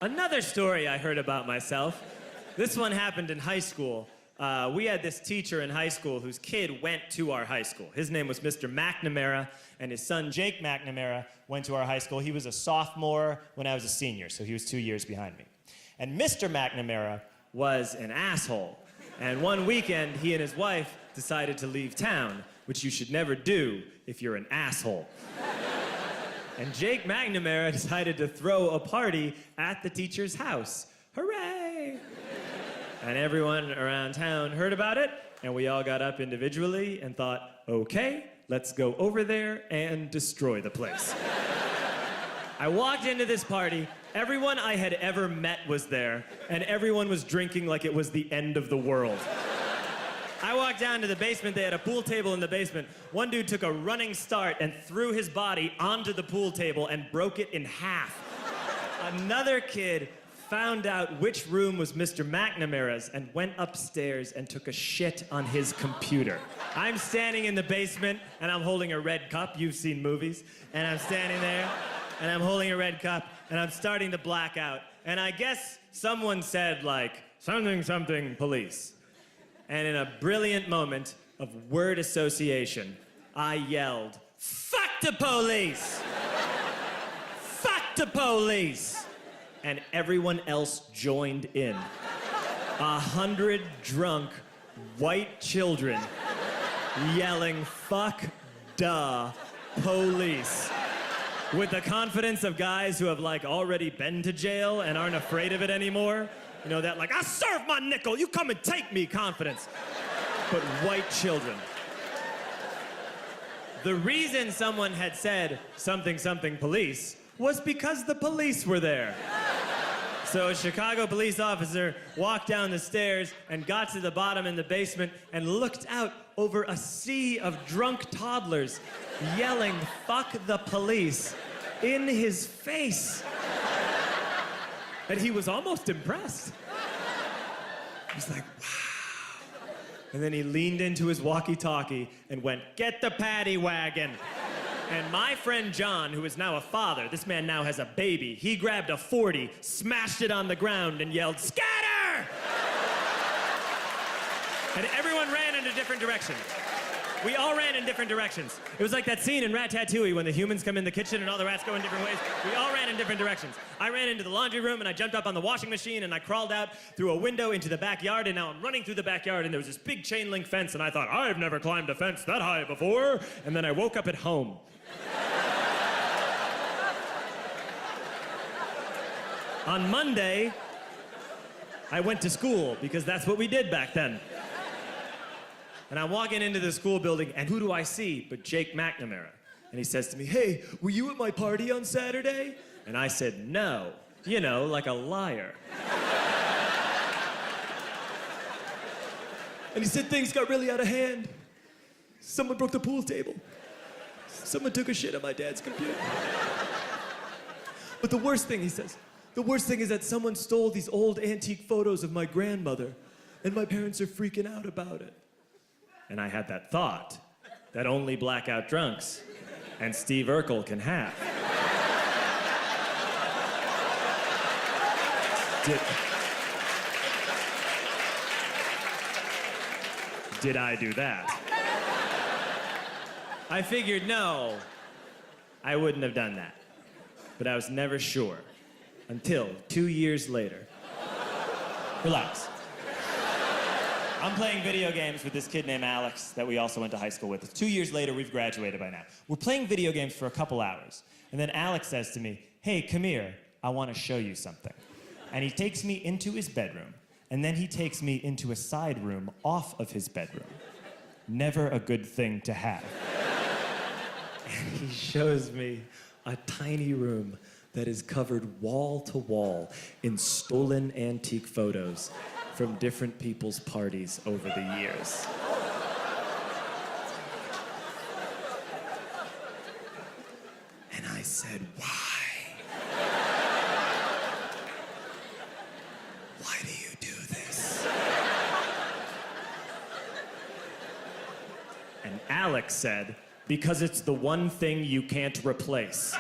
Another story I heard about myself. This one happened in high school. We had this teacher in high school whose kid went to our high school. His name was Mr. McNamara, and his son Jake McNamara went to our high school. He was a sophomore when I was a senior, so he was 2 years behind me. And Mr. McNamara was an asshole. And one weekend, he and his wife decided to leave town, which you should never do if you're an asshole. And Jake McNamara decided to throw a party at the teacher's house. Hooray! And everyone around town heard about it, and we all got up individually and thought, okay, let's go over there and destroy the place. I walked into this party, everyone I had ever met was there, and everyone was drinking like it was the end of the world. I walked down to the basement, they had a pool table in the basement. One dude took a running start and threw his body onto the pool table and broke it in half. Another kid found out which room was Mr. McNamara's and went upstairs and took a shit on his computer. I'm standing in the basement and I'm holding a red cup. You've seen movies. And I'm standing there and I'm holding a red cup and I'm starting to black out. And I guess someone said like, something police. And in a brilliant moment of word association, I yelled, "Fuck the police! Fuck the police!" And everyone else joined in. 100 drunk white children yelling, "Fuck the police!" With the confidence of guys who have like already been to jail and aren't afraid of it anymore. You know, that like, I serve my nickel, you come and take me confidence. But white children. The reason someone had said something police was because the police were there. So a Chicago police officer walked down the stairs and got to the bottom in the basement and looked out over a sea of drunk toddlers yelling, "Fuck the police," in his face. And he was almost impressed. He was like, wow. And then he leaned into his walkie-talkie and went, "Get the paddy wagon." And my friend John, who is now a father, this man now has a baby, he grabbed a 40, smashed it on the ground and yelled, "Scatter!" And everyone ran in a different direction. We all ran in different directions. It was like that scene in Ratatouille when the humans come in the kitchen and all the rats go in different ways. We all ran in different directions. I ran into the laundry room and I jumped up on the washing machine and I crawled out through a window into the backyard, and now I'm running through the backyard and there was this big chain link fence and I thought, I've never climbed a fence that high before. And then I woke up at home. On Monday, I went to school because that's what we did back then. And I'm walking into the school building, and who do I see but Jake McNamara? And he says to me, "Hey, were you at my party on Saturday?" And I said, "No." You know, like a liar. And he said, "Things got really out of hand. Someone broke the pool table. Someone took a shit on my dad's computer. But the worst thing," he says, "the worst thing is that someone stole these old antique photos of my grandmother, and my parents are freaking out about it." And I had that thought that only blackout drunks and Steve Urkel can have. Did I do that? I figured, no, I wouldn't have done that. But I was never sure until 2 years later. Relax. I'm playing video games with this kid named Alex that we also went to high school with. 2 years later, we've graduated by now. We're playing video games for a couple hours. And then Alex says to me, "Hey, come here. I want to show you something." And he takes me into his bedroom. And then he takes me into a side room off of his bedroom. Never a good thing to have. And he shows me a tiny room that is covered wall to wall in stolen antique photos from different people's parties over the years. And I said, "Why? Why do you do this?" And Alex said, "Because it's the one thing you can't replace."